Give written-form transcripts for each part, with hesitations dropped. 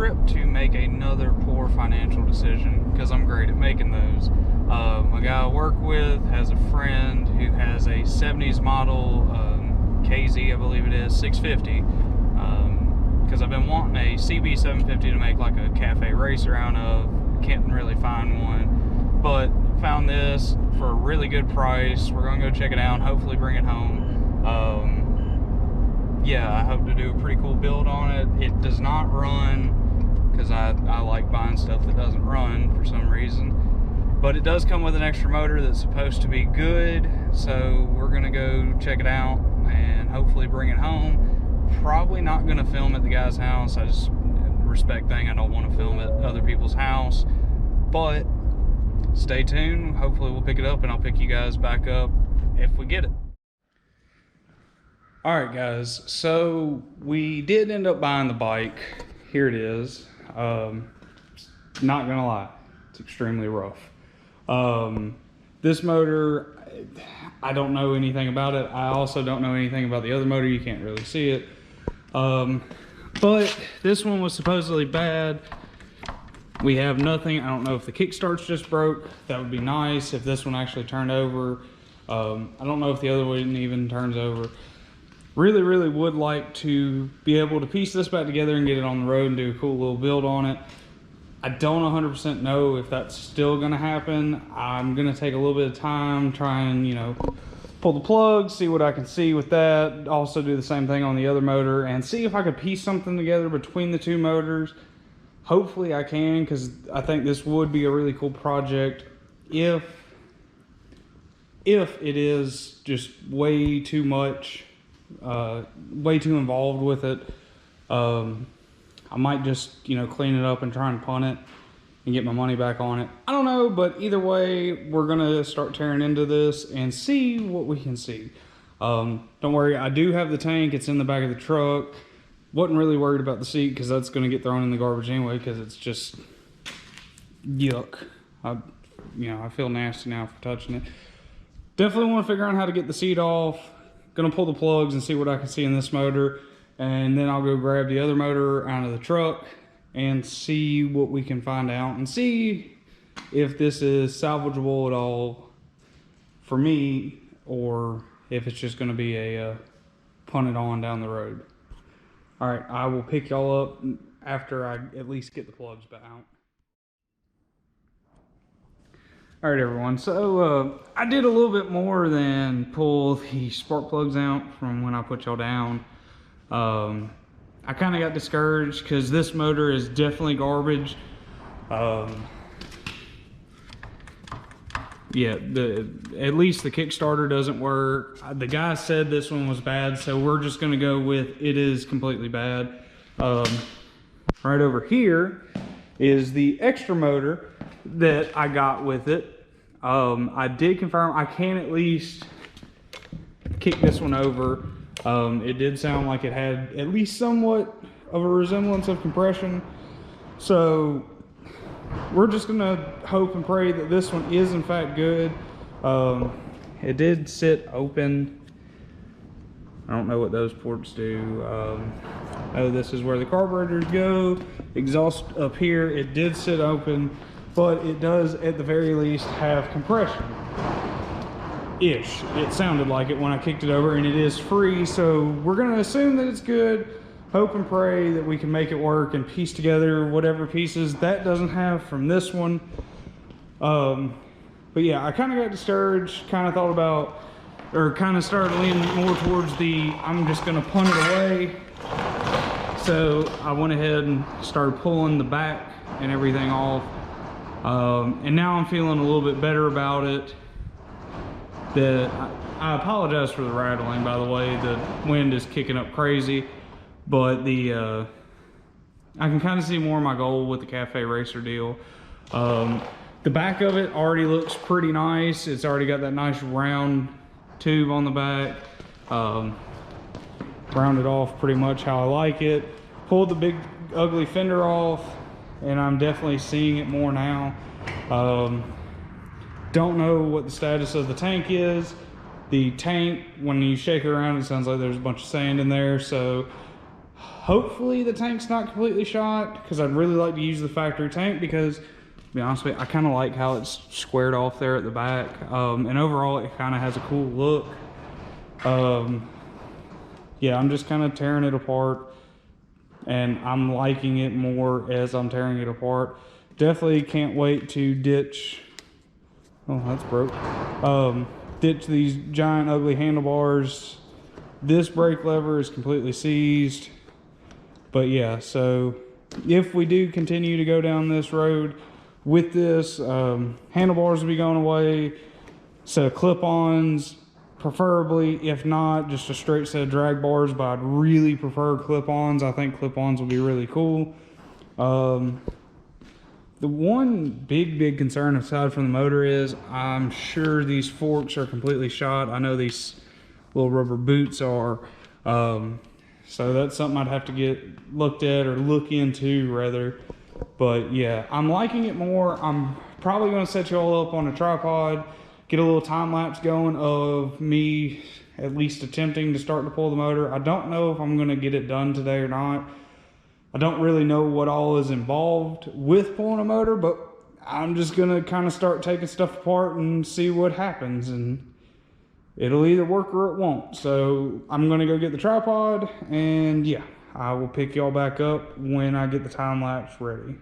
trip to make another poor financial decision, because I'm great at making those. A guy I work with has a friend who has a 70s model kz, I believe it is, 650. Because I've been wanting a kz650 to make like a cafe racer out of. Can't really find one, but found this for a really good price. We're gonna go check it out and hopefully bring it home. Yeah, I hope to do a pretty cool build on it. It does not run, because I like buying stuff that doesn't run for some reason, but it does come with an extra motor that's supposed to be good, so we're gonna go check it out and hopefully bring it home. Probably not gonna film at the guy's house. I just respect thing. I don't want to film at other people's house, but stay tuned. Hopefully we'll pick it up and I'll pick you guys back up if we get it. All right, guys, so we did end up buying the bike. Here it is. Not gonna lie, it's extremely rough. This motor, I don't know anything about it. I also don't know anything about the other motor. You can't really see it. But this one was supposedly bad. We have nothing. I don't know if the kickstart's just broke. That would be nice if this one actually turned over. I don't know if the other one even turns over. Really would like to be able to piece this back together and get it on the road and do a cool little build on it. I don't 100% know if that's still gonna happen. I'm gonna take a little bit of time, try and, you know, pull the plug, see what I can see with that. Also do the same thing on the other motor and see if I could piece something together between the two motors. Hopefully I can, because I think this would be a really cool project if it is just way too much, way too involved with it. I might just, you know, clean it up and try and punt it and get my money back on it. I don't know, but either way, we're gonna start tearing into this and see what we can see. Don't worry, I do have the tank. It's in the back of the truck. Wasn't really worried about the seat, because that's gonna get thrown in the garbage anyway, because it's just yuck. You know, I feel nasty now for touching it. Definitely want to figure out how to get the seat off. Gonna pull the plugs and see what I can see in this motor, and then I'll go grab the other motor out of the truck and see what we can find out and see if this is salvageable at all for me, or if it's just going to be a punt it on down the road. All right, I will pick y'all up after I at least get the plugs back out. All right, everyone, so I did a little bit more than pull the spark plugs out from when I put y'all down. I kind of got discouraged because this motor is definitely garbage. Yeah, at least the Kickstarter doesn't work. The guy said this one was bad, so we're just gonna go with it is completely bad. Right over here is the extra motor that I got with it. I did confirm I can at least kick this one over. It did sound like it had at least somewhat of a resemblance of compression. So we're just gonna hope and pray that this one is in fact good. It did sit open. I don't know what those ports do. Oh, this is where the carburetors go. Exhaust up here. It did sit open, but it does at the very least have compression. Ish. It sounded like it when I kicked it over, and it is free, so we're gonna assume that it's good, hope and pray that we can make it work and piece together whatever pieces that doesn't have from this one. But yeah, I kind of got discouraged, kind of thought about, or kind of started leaning more towards the I'm just gonna punt it away. So I went ahead and started pulling the back and everything off, and now I'm feeling a little bit better about it. I apologize for the rattling, by the way. The wind is kicking up crazy, but I can kind of see more of my goal with the cafe racer deal. The back of it already looks pretty nice. It's already got that nice round tube on the back, rounded off pretty much how I like it. Pulled the big ugly fender off, and I'm definitely seeing it more now. Don't know what the status of the tank is. The tank, when you shake it around, it sounds like there's a bunch of sand in there, so Hopefully the tank's not completely shot, because I'd really like to use the factory tank, because to be honest with you, I kind of like how it's squared off there at the back. And overall it kind of has a cool look. Yeah, I'm just kind of tearing it apart, and I'm liking it more as I'm tearing it apart. Definitely can't wait to ditch, oh, that's broke. Ditch these giant ugly handlebars. This brake lever is completely seized. But yeah, so if we do continue to go down this road with this, handlebars will be going away, set of clip-ons, preferably. If not, just a straight set of drag bars, but I'd really prefer clip-ons. I think clip-ons will be really cool. The one big concern aside from the motor is I'm sure these forks are completely shot. I know these little rubber boots are. So that's something I'd have to get looked at, or look into rather. But yeah, I'm liking it more. I'm probably going to set you all up on a tripod, get a little time lapse going of me at least attempting to start to pull the motor. I don't know if I'm going to get it done today or not. I don't really know what all is involved with pulling a motor, but I'm just going to kind of start taking stuff apart and see what happens. And it'll either work or it won't. So I'm gonna go get the tripod, and yeah, I will pick y'all back up when I get the time lapse ready.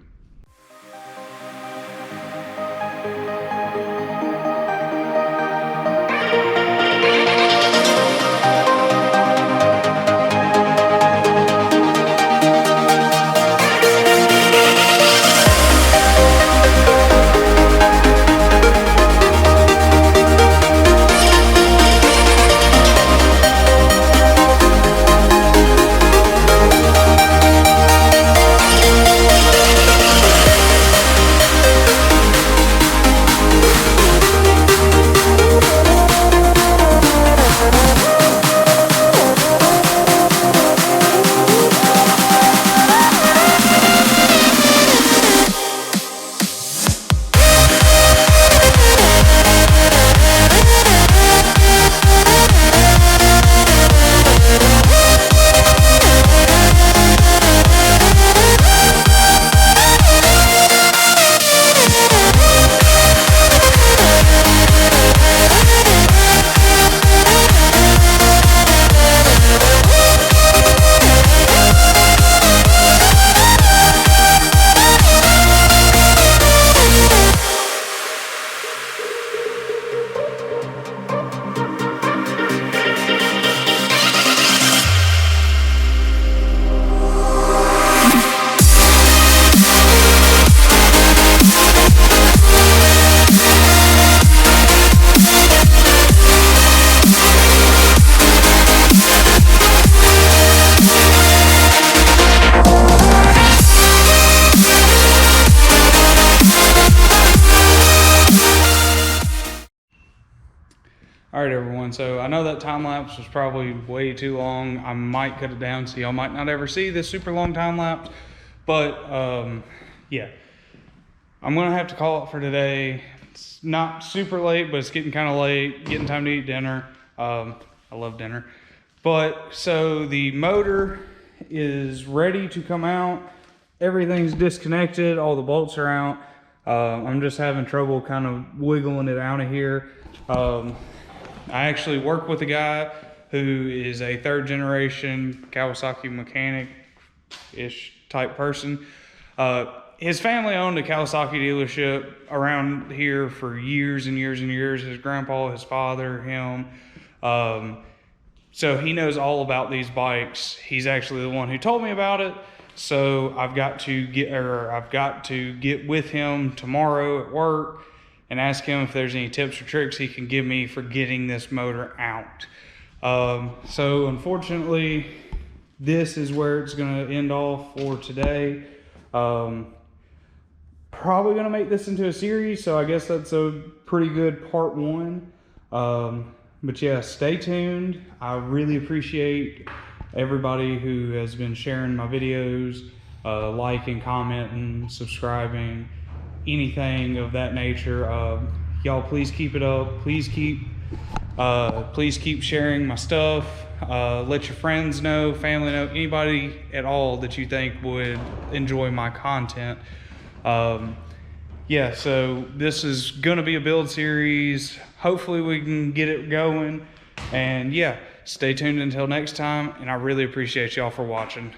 All right, everyone, so I know that time lapse was probably way too long. I might cut it down so y'all might not ever see this super long time lapse, but yeah, I'm gonna have to call it for today. It's not super late, but it's getting kind of late, getting time to eat dinner. I love dinner. But so the motor is ready to come out. Everything's disconnected, all the bolts are out. I'm just having trouble kind of wiggling it out of here. I actually work with a guy who is a third generation Kawasaki mechanic-ish type person. His family owned a Kawasaki dealership around here for years and years and years. His grandpa, his father, him. So he knows all about these bikes. He's actually the one who told me about it. So I've got to get with him tomorrow at work and ask him if there's any tips or tricks he can give me for getting this motor out. So unfortunately, this is where it's gonna end off for today. Probably gonna make this into a series, so I guess that's a pretty good part one. But yeah, stay tuned. I really appreciate everybody who has been sharing my videos, liking, commenting, subscribing, anything of that nature. Y'all please keep it up. Please keep Please keep sharing my stuff. Let your friends know, family know, anybody at all that you think would enjoy my content. Yeah, so this is gonna be a build series. Hopefully we can get it going. And yeah, stay tuned until next time, and I really appreciate y'all for watching.